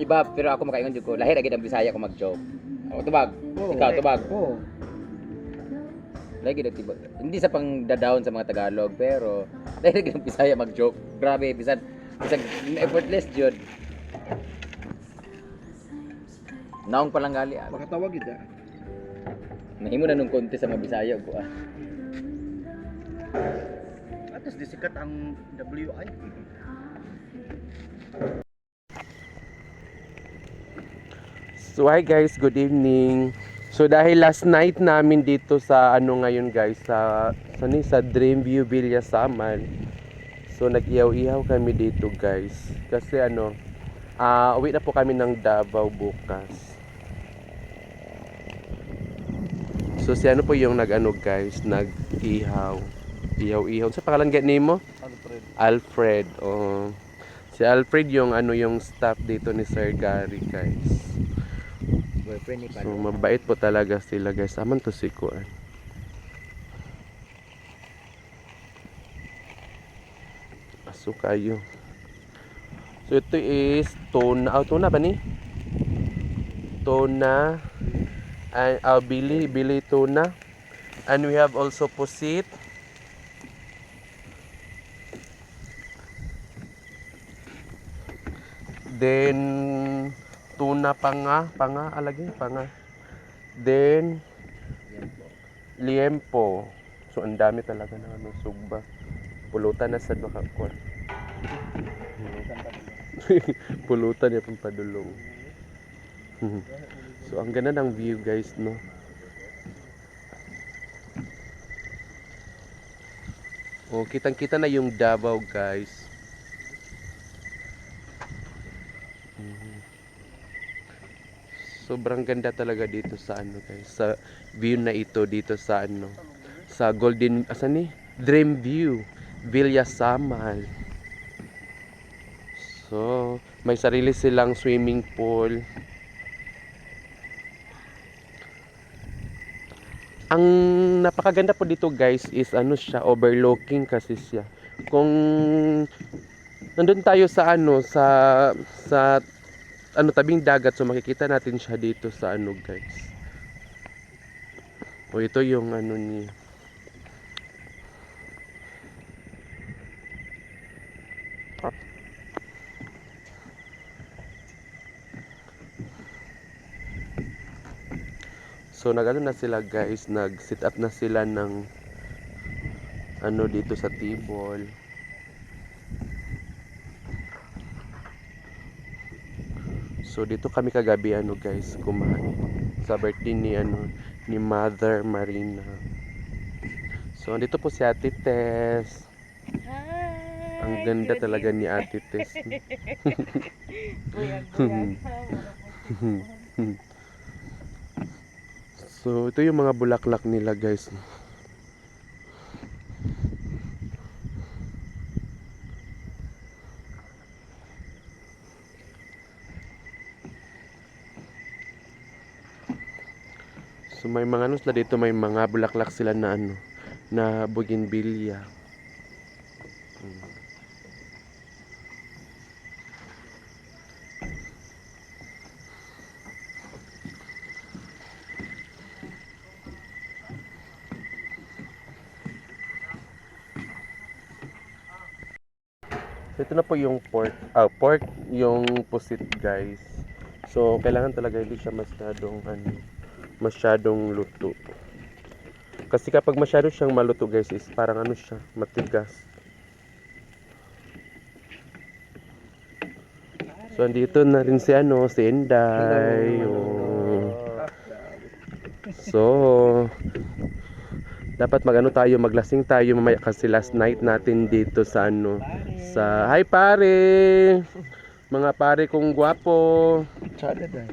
Iba pero ako makaingon jud ko. Lahi ra gid ang Bisaya ko mag-joke. O tubag. Ikaw tubag. Oo. Lahi gid ang tibag. Hindi sa pang down sa mga Tagalog pero lahi ra gid ang Bisaya mag-joke. Grabe bisan effortless jud. Naong pa lang gali. Makatawag ita. Nahimo na nung konti sa mga Bisaya ko ah. At least disikat ang WI. So hi guys, good evening. So dahil last night namin dito sa ano ngayon guys, sa Dreamview Villa Samal. So nag-ihaw-ihaw kami dito guys. Kasi uwi na po kami ng Davao bukas. So si ano po yung guys, nag-ihaw. Ihaw-ihaw. Sa pangalan nimo? Alfred. Alfred. Oh. Si Alfred yung yung staff dito ni Sir Gary guys. Boyfriend ni So Palo. mabait po talaga sila guys. Aman to si Kuan. Aso kayo. So ito is tuna. Oh, tuna ba ni? Tuna. And bili tuna. And we have also pusit. Then tuna panga alagay panga. Then liempo. So ang dami talaga ng sugba. Pulutan na sad makakuan. Pulutan ya pampadulong. So ang ganda ng view guys no. Oh, kitang-kita na yung Davao guys. Sobrang ganda talaga dito sa guys, sa view na ito dito sa sa Dream View Villa Samal. So may sarili silang swimming pool. Ang napakaganda po dito guys is siya, overlooking kasi siya. Kung nandun tayo sa sa tabing dagat, so makikita natin siya dito sa guys. O ito yung niya. So nagano na sila guys, nag-sit up na sila ng dito sa table. So dito kami kagabi guys, kumain sa birthday ni Mother Marina. So dito po si Ate Tess. Hi! Ang ganda talaga ni Ate Tess. So ito yung mga bulaklak nila guys. So may mga sila dito, may mga bulaklak sila na na bougainvillea. So ito na po yung pork yung pusit guys. So kailangan talaga hindi siya masyadong luto. Kasi kapag masyado siyang maluto guys is parang siya, matigas. So andito na rin si si Inday. Oh. So dapat maglasing tayo mamaya kasi last night natin dito sa sa hi pare. Mga pare kong gwapo. Sada dai.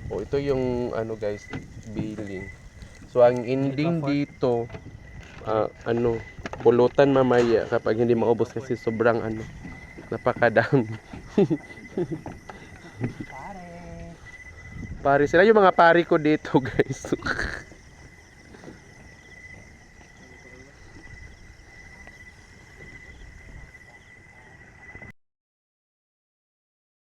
Oh, ito yung guys, billing. So ang ending dito pulutan mamaya kapag hindi maubos kasi sobrang napakadami. Pare sila yung mga pare ko dito guys.